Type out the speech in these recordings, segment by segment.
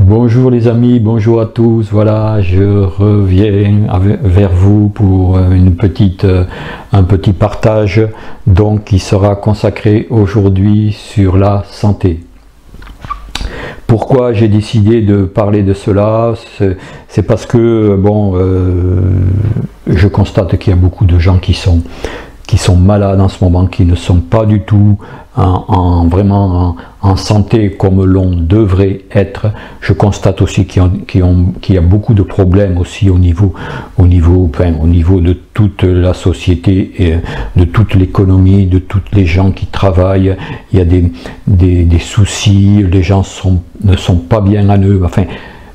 Bonjour les amis, bonjour à tous. Voilà, je reviens vers vous pour un petit partage donc qui sera consacré aujourd'hui sur la santé. Pourquoi j'ai décidé de parler de cela? C'est parce que je constate qu'il y a beaucoup de gens qui sont malades en ce moment, qui ne sont pas du tout vraiment en santé comme l'on devrait être. Je constate aussi qu'il y a beaucoup de problèmes aussi au niveau de toute la société et de toute l'économie, de tous les gens qui travaillent. Il y a des soucis, les gens ne sont pas bien à eux. Enfin,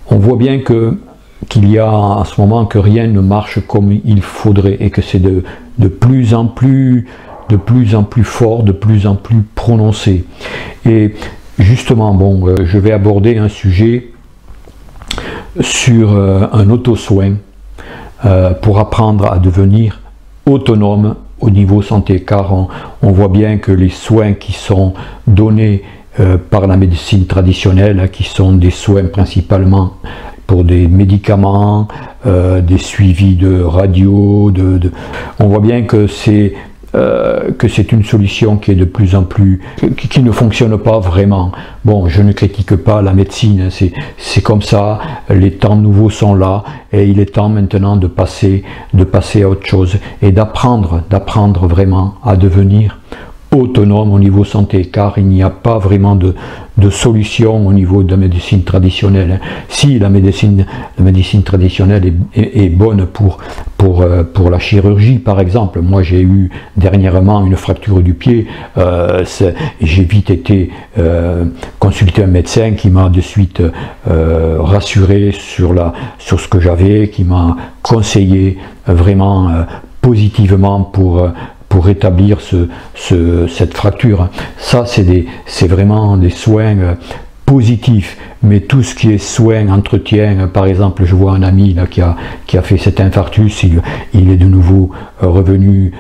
on voit bien qu'il y a en ce moment que rien ne marche comme il faudrait et que c'est de plus en plus fort, de plus en plus prononcé. Et justement, je vais aborder un sujet sur un auto-soin pour apprendre à devenir autonome au niveau santé, car on voit bien que les soins qui sont donnés par la médecine traditionnelle, qui sont des soins principalement pour des médicaments, des suivis de radio, on voit bien que c'est une solution qui est de plus en plus, qui ne fonctionne pas vraiment. Bon, je ne critique pas la médecine, c'est comme ça, les temps nouveaux sont là, et il est temps maintenant de passer à autre chose, et d'apprendre vraiment à devenir autonome au niveau santé, car il n'y a pas vraiment de solution au niveau de la médecine traditionnelle. Si la médecine traditionnelle est bonne pour la chirurgie, par exemple, moi j'ai eu dernièrement une fracture du pied, j'ai vite été consulter un médecin qui m'a de suite rassuré sur ce que j'avais, qui m'a conseillé vraiment positivement pour rétablir cette fracture. Ça, c'est vraiment des soins positifs, mais tout ce qui est soins, entretien, par exemple, je vois un ami là, qui a fait cet infarctus, il est de nouveau revenu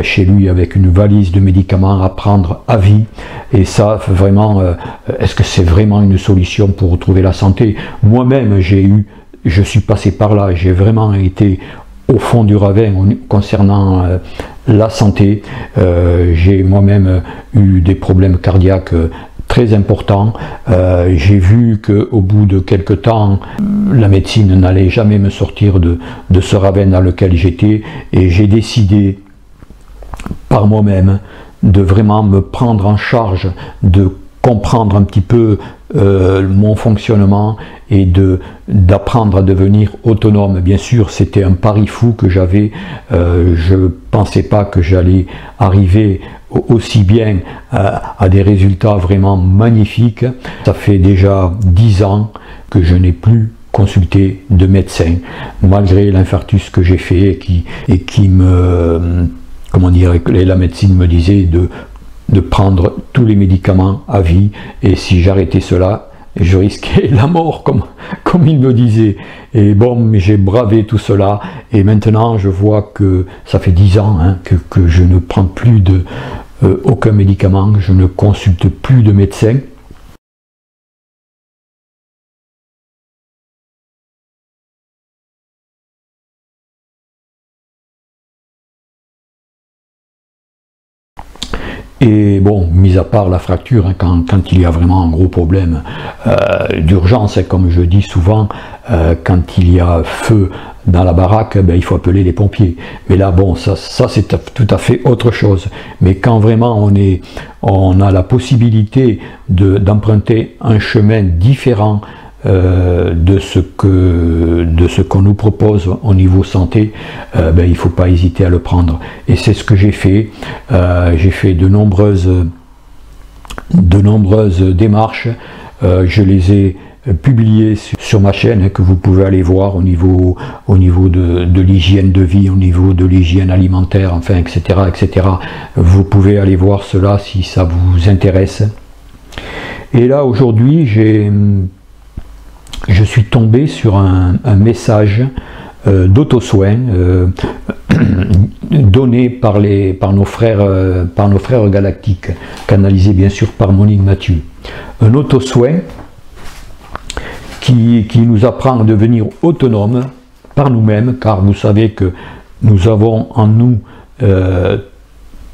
chez lui avec une valise de médicaments à prendre à vie, et ça, vraiment, est-ce que c'est vraiment une solution pour retrouver la santé? Moi-même, je suis passé par là, j'ai vraiment été au fond du ravin concernant la santé. J'ai moi-même eu des problèmes cardiaques très importants. J'ai vu qu'au bout de quelques temps, la médecine n'allait jamais me sortir de ce ravin dans lequel j'étais, et j'ai décidé par moi-même de vraiment me prendre en charge, de comprendre un petit peu mon fonctionnement et d'apprendre à devenir autonome. Bien sûr, c'était un pari fou que j'avais. Je ne pensais pas que j'allais arriver aussi bien à des résultats vraiment magnifiques. Ça fait déjà 10 ans que je n'ai plus consulté de médecin, malgré l'infarctus que j'ai fait et qui me... Comment dire, la médecine me disait de prendre tous les médicaments à vie, et si j'arrêtais cela, je risquais la mort, comme il me disait. Et bon, j'ai bravé tout cela, et maintenant je vois que ça fait 10 ans que je ne prends plus aucun médicament, je ne consulte plus de médecin. Et bon, mis à part la fracture, quand il y a vraiment un gros problème d'urgence, comme je dis souvent, quand il y a feu dans la baraque, il faut appeler les pompiers. Mais là, bon, ça c'est tout à fait autre chose. Mais quand vraiment on a la possibilité d'emprunter un chemin différent de ce qu'on nous propose au niveau santé, il ne faut pas hésiter à le prendre. Et c'est ce que j'ai fait. J'ai fait de nombreuses démarches. Je les ai publiées sur ma chaîne, que vous pouvez aller voir au niveau de l'hygiène de vie, au niveau de l'hygiène alimentaire, enfin, etc., etc. Vous pouvez aller voir cela si ça vous intéresse. Et là, aujourd'hui, je suis tombé sur un message d'auto-soin donné par nos frères galactiques, canalisé bien sûr par Monique Mathieu. Un auto-soin qui nous apprend à devenir autonome par nous-mêmes, car vous savez que nous avons en nous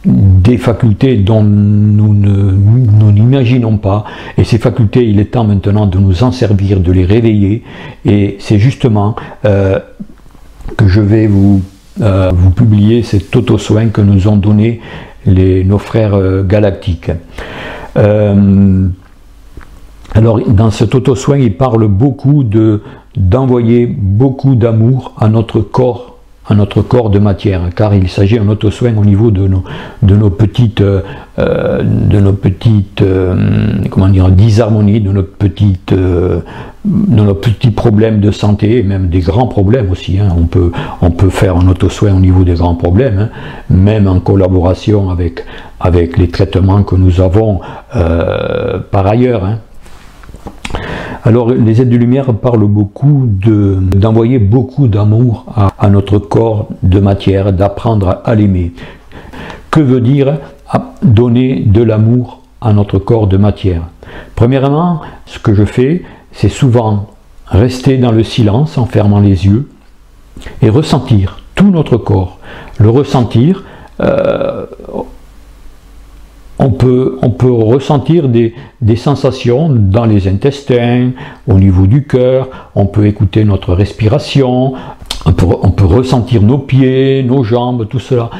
des facultés dont nous n'imaginons pas, et ces facultés, il est temps maintenant de nous en servir, de les réveiller, et c'est justement que je vais vous publier cet auto-soin que nous ont donné nos frères galactiques. Alors dans cet auto-soin, il parle beaucoup d'envoyer beaucoup d'amour à notre corps de matière, car il s'agit d'un auto-soin au niveau de nos petites comment dire, disharmonies, de nos petits problèmes de santé, et même des grands problèmes aussi, hein. On peut faire un auto-soin au niveau des grands problèmes, hein, même en collaboration avec les traitements que nous avons par ailleurs, hein. Alors les êtres de lumière parlent beaucoup d'envoyer beaucoup d'amour à notre corps de matière, d'apprendre à l'aimer. Que veut dire donner de l'amour à notre corps de matière? Premièrement, ce que je fais, c'est souvent rester dans le silence en fermant les yeux et ressentir tout notre corps. Le ressentir, on peut ressentir des sensations dans les intestins, au niveau du cœur, on peut écouter notre respiration, on peut ressentir nos pieds, nos jambes, tout cela.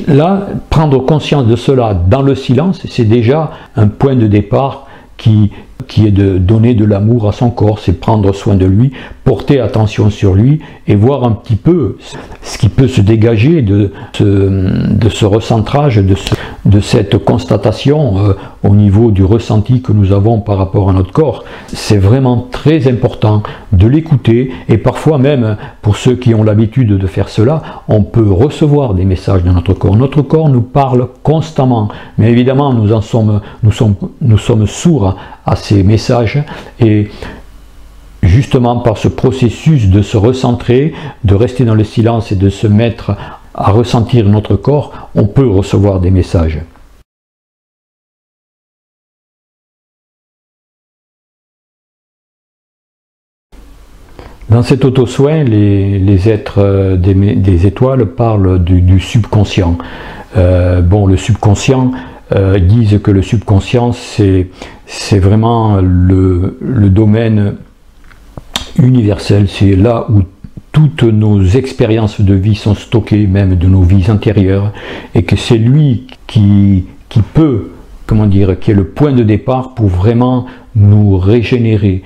Là, prendre conscience de cela dans le silence, c'est déjà un point de départ qui est de donner de l'amour à son corps, c'est prendre soin de lui, porter attention sur lui et voir un petit peu ce qui peut se dégager de ce recentrage, de cette constatation au niveau du ressenti que nous avons par rapport à notre corps. C'est vraiment très important de l'écouter, et parfois même, pour ceux qui ont l'habitude de faire cela, on peut recevoir des messages dans notre corps. Notre corps nous parle constamment, mais évidemment nous sommes sourds à ces messages, et justement par ce processus de se recentrer, de rester dans le silence et de se mettre à ressentir notre corps, on peut recevoir des messages. Dans cet auto-soin, les êtres des étoiles parlent du subconscient. Bon, le subconscient, ils disent que le subconscient, c'est vraiment le domaine universel, c'est là où toutes nos expériences de vie sont stockées, même de nos vies antérieures, et que c'est lui qui peut, comment dire, qui est le point de départ pour vraiment nous régénérer,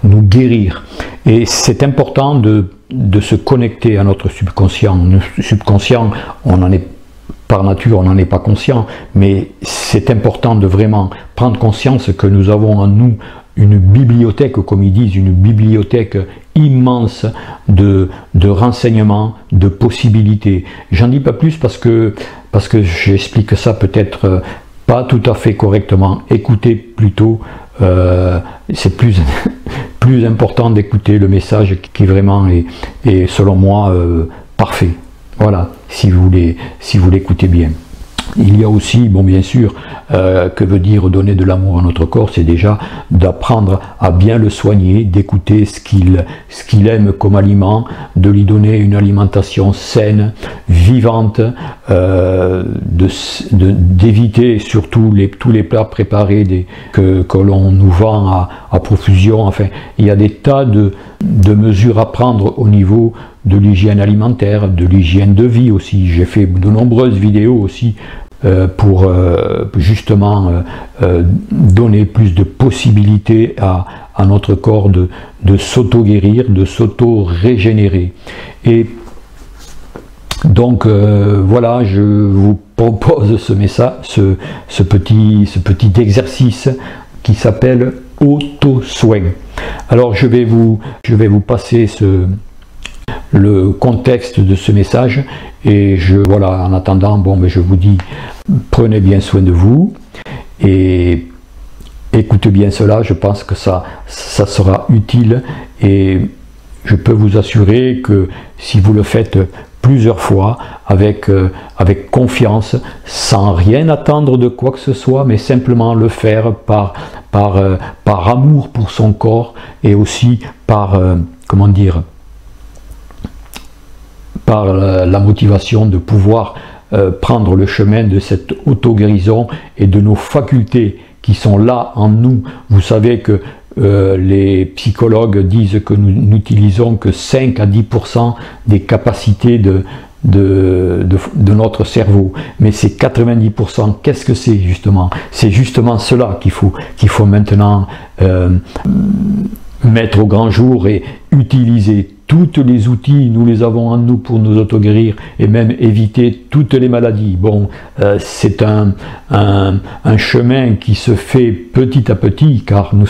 nous guérir. Et c'est important de se connecter à notre subconscient. Le subconscient, on en est par nature, on n'en est pas conscient, mais c'est important de vraiment prendre conscience que nous avons en nous une bibliothèque, comme ils disent, une bibliothèque immense de renseignements, de possibilités. J'en dis pas plus parce que j'explique ça peut-être pas tout à fait correctement. Écoutez plutôt, c'est plus important d'écouter le message qui vraiment est selon moi parfait. Voilà, si vous l'écoutez bien. Il y a aussi, bon, bien sûr, que veut dire donner de l'amour à notre corps, c'est déjà d'apprendre à bien le soigner, d'écouter ce qu'il aime comme aliment, de lui donner une alimentation saine, vivante, d'éviter surtout tous les plats préparés que l'on nous vend à profusion. Enfin, il y a des tas de mesures à prendre au niveau de l'hygiène alimentaire, de l'hygiène de vie aussi. J'ai fait de nombreuses vidéos aussi pour justement donner plus de possibilités à notre corps de s'auto-guérir, de s'auto-régénérer. Et donc voilà, je vous propose ce petit exercice qui s'appelle auto-soin. Alors je vais vous passer le contexte de ce message, et voilà, en attendant, bon, mais je vous dis, prenez bien soin de vous et écoutez bien cela. Je pense que ça sera utile, et je peux vous assurer que si vous le faites plusieurs fois, avec confiance, sans rien attendre de quoi que ce soit, mais simplement le faire par amour pour son corps et aussi par, comment dire, par la motivation de pouvoir prendre le chemin de cette auto-guérison et de nos facultés qui sont là en nous. Vous savez que les psychologues disent que nous n'utilisons que 5 à 10% des capacités de notre cerveau, mais c'est 90%. Qu'est-ce que c'est justement? C'est justement cela qu'il faut maintenant mettre au grand jour et utiliser. Tous les outils, nous les avons en nous pour nous auto-guérir et même éviter toutes les maladies. Bon, c'est un chemin qui se fait petit à petit, car nous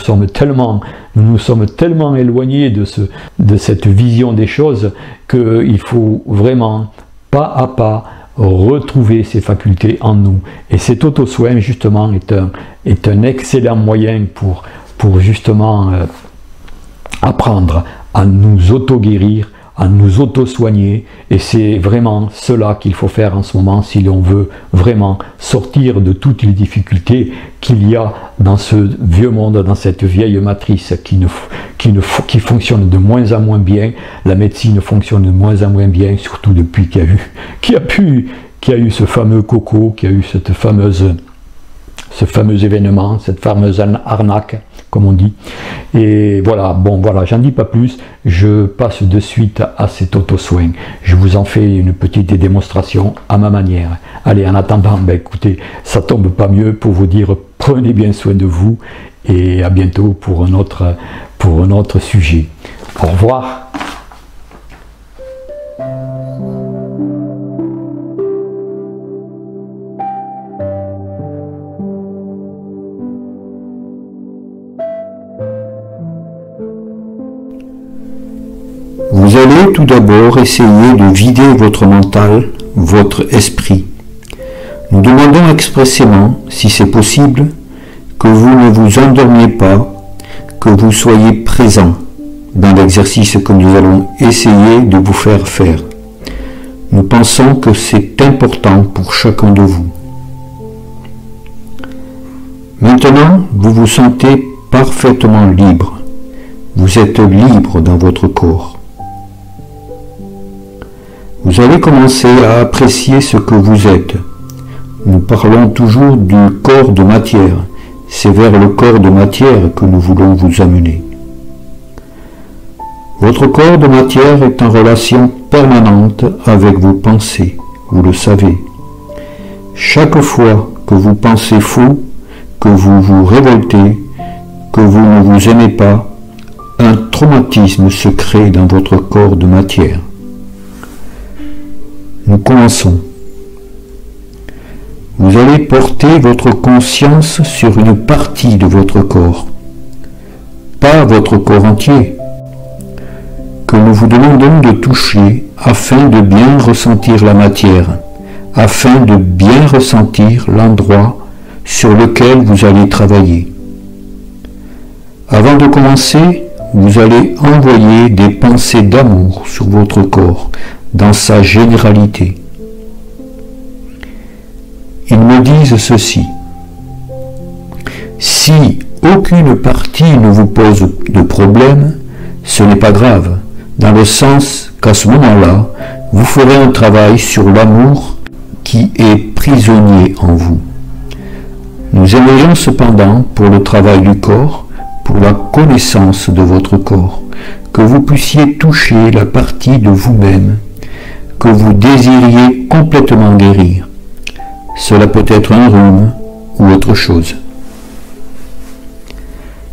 nous sommes tellement éloignés de cette vision des choses qu'il faut vraiment, pas à pas, retrouver ces facultés en nous. Et cet auto-soin, justement, est un excellent moyen pour justement apprendre à nous auto-guérir, à nous auto-soigner, et c'est vraiment cela qu'il faut faire en ce moment si l'on veut vraiment sortir de toutes les difficultés qu'il y a dans ce vieux monde, dans cette vieille matrice qui fonctionne de moins en moins bien. La médecine fonctionne de moins en moins bien, surtout depuis qu'il y a eu ce fameux coco, qu'il y a eu ce fameux événement, cette fameuse arnaque, comme on dit. Et voilà, bon voilà, j'en dis pas plus, je passe de suite à cet auto-soin. Je vous en fais une petite démonstration à ma manière. Allez, en attendant, ben écoutez, ça tombe pas mieux pour vous dire prenez bien soin de vous et à bientôt pour un autre sujet. Au revoir. Vous allez tout d'abord essayer de vider votre mental, votre esprit. Nous demandons expressément, si c'est possible, que vous ne vous endormiez pas, que vous soyez présent dans l'exercice que nous allons essayer de vous faire faire. Nous pensons que c'est important pour chacun de vous. Maintenant, vous vous sentez parfaitement libre. Vous êtes libre dans votre corps. Vous allez commencer à apprécier ce que vous êtes. Nous parlons toujours du corps de matière. C'est vers le corps de matière que nous voulons vous amener. Votre corps de matière est en relation permanente avec vos pensées, vous le savez. Chaque fois que vous pensez faux, que vous vous révoltez, que vous ne vous aimez pas, un traumatisme se crée dans votre corps de matière. Nous commençons. Vous allez porter votre conscience sur une partie de votre corps, pas votre corps entier, que nous vous demandons de toucher afin de bien ressentir la matière, afin de bien ressentir l'endroit sur lequel vous allez travailler. Avant de commencer, vous allez envoyer des pensées d'amour sur votre corps, dans sa généralité. Ils me disent ceci: si aucune partie ne vous pose de problème, ce n'est pas grave, dans le sens qu'à ce moment-là, vous ferez un travail sur l'amour qui est prisonnier en vous. Nous aimerions cependant, pour le travail du corps, pour la connaissance de votre corps, que vous puissiez toucher la partie de vous-même que vous désiriez complètement guérir. Cela peut être un rhume ou autre chose.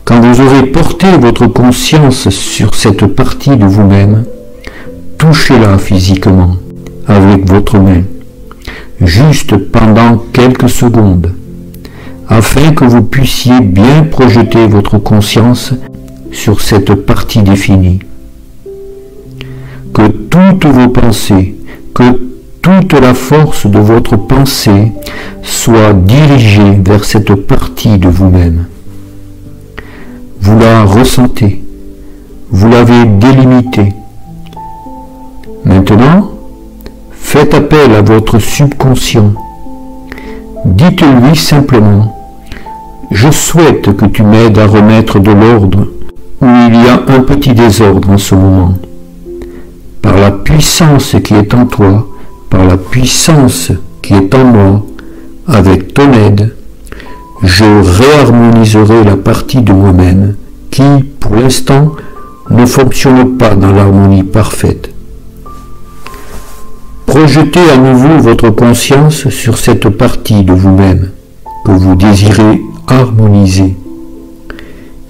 Quand vous aurez porté votre conscience sur cette partie de vous-même, touchez-la physiquement avec votre main, juste pendant quelques secondes, afin que vous puissiez bien projeter votre conscience sur cette partie définie. Que toutes vos pensées, que toute la force de votre pensée soit dirigée vers cette partie de vous-même. Vous la ressentez, vous l'avez délimité. Maintenant, faites appel à votre subconscient. Dites-lui simplement, je souhaite que tu m'aides à remettre de l'ordre où il y a un petit désordre en ce moment. Par la puissance qui est en toi, par la puissance qui est en moi, avec ton aide, je réharmoniserai la partie de moi-même qui, pour l'instant, ne fonctionne pas dans l'harmonie parfaite. Projetez à nouveau votre conscience sur cette partie de vous-même que vous désirez harmoniser.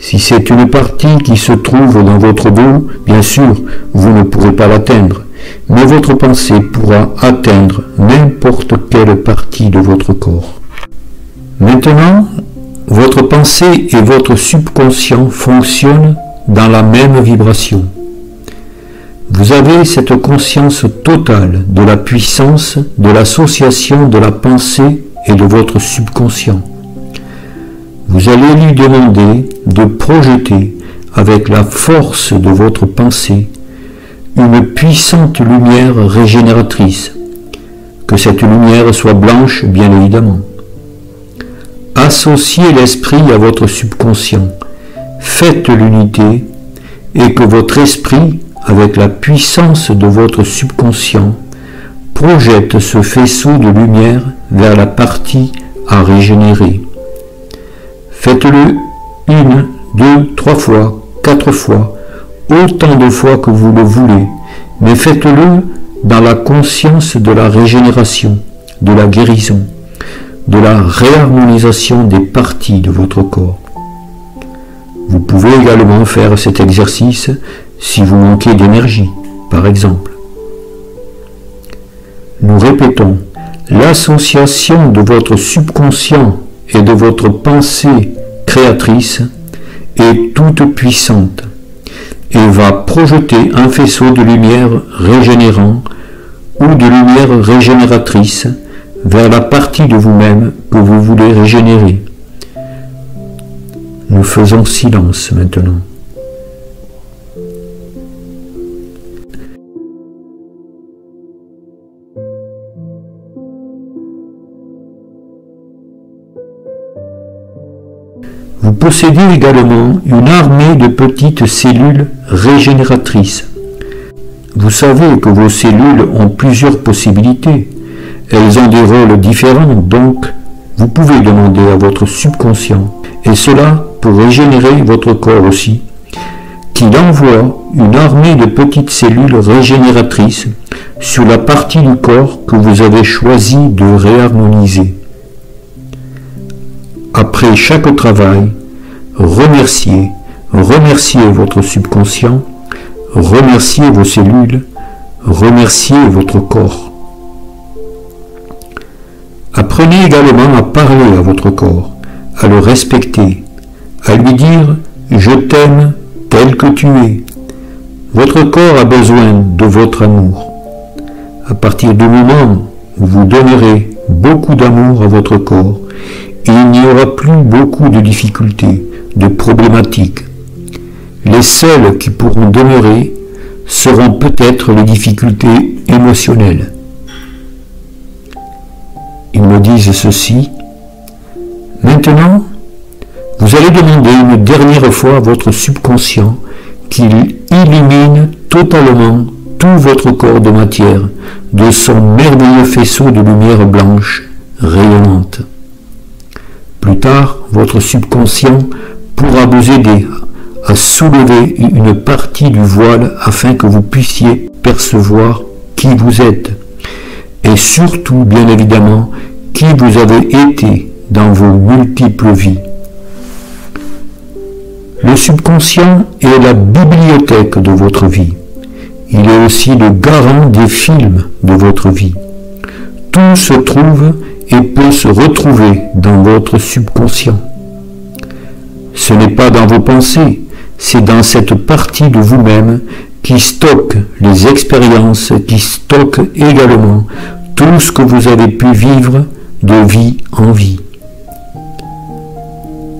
Si c'est une partie qui se trouve dans votre dos, bien sûr, vous ne pourrez pas l'atteindre, mais votre pensée pourra atteindre n'importe quelle partie de votre corps. Maintenant, votre pensée et votre subconscient fonctionnent dans la même vibration. Vous avez cette conscience totale de la puissance de l'association de la pensée et de votre subconscient. Vous allez lui demander de projeter avec la force de votre pensée une puissante lumière régénératrice, que cette lumière soit blanche bien évidemment. Associez l'esprit à votre subconscient, faites l'unité et que votre esprit, avec la puissance de votre subconscient, projette ce faisceau de lumière vers la partie à régénérer. Faites-le 1, 2, 3 fois, 4 fois, autant de fois que vous le voulez, mais faites-le dans la conscience de la régénération, de la guérison, de la réharmonisation des parties de votre corps. Vous pouvez également faire cet exercice si vous manquez d'énergie, par exemple. Nous répétons, l'association de votre subconscient et de votre pensée créatrice est toute puissante et va projeter un faisceau de lumière régénérant ou de lumière régénératrice vers la partie de vous-même que vous voulez régénérer. Nous faisons silence maintenant. Vous possédez également une armée de petites cellules régénératrices. Vous savez que vos cellules ont plusieurs possibilités. Elles ont des rôles différents, donc vous pouvez demander à votre subconscient, et cela pour régénérer votre corps aussi, qu'il envoie une armée de petites cellules régénératrices sur la partie du corps que vous avez choisi de réharmoniser. Après chaque travail, remerciez votre subconscient, remerciez vos cellules, remerciez votre corps. Apprenez également à parler à votre corps, à le respecter, à lui dire « Je t'aime tel que tu es ». Votre corps a besoin de votre amour. À partir du moment où vous donnerez beaucoup d'amour à votre corps, il n'y aura plus beaucoup de difficultés, de problématiques. Les seules qui pourront demeurer seront peut-être les difficultés émotionnelles. Ils me disent ceci. Maintenant, vous allez demander une dernière fois à votre subconscient qu'il élimine totalement tout votre corps de matière de son merveilleux faisceau de lumière blanche rayonnante. Plus tard, votre subconscient pourra vous aider à soulever une partie du voile afin que vous puissiez percevoir qui vous êtes et surtout, bien évidemment, qui vous avez été dans vos multiples vies. Le subconscient est la bibliothèque de votre vie. Il est aussi le garant des films de votre vie. Tout se trouve et peut se retrouver dans votre subconscient. Ce n'est pas dans vos pensées, c'est dans cette partie de vous-même qui stocke les expériences, qui stocke également tout ce que vous avez pu vivre de vie en vie.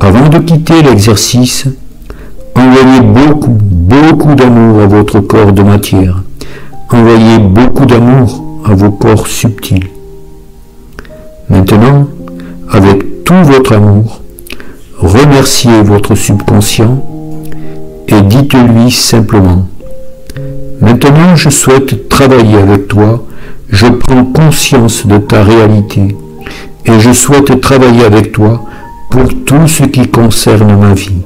Avant de quitter l'exercice, envoyez beaucoup beaucoup d'amour à votre corps de matière. Envoyez beaucoup d'amour à vos corps subtils. Maintenant, avec tout votre amour, remerciez votre subconscient et dites-lui simplement: maintenant je souhaite travailler avec toi, je prends conscience de ta réalité et je souhaite travailler avec toi pour tout ce qui concerne ma vie.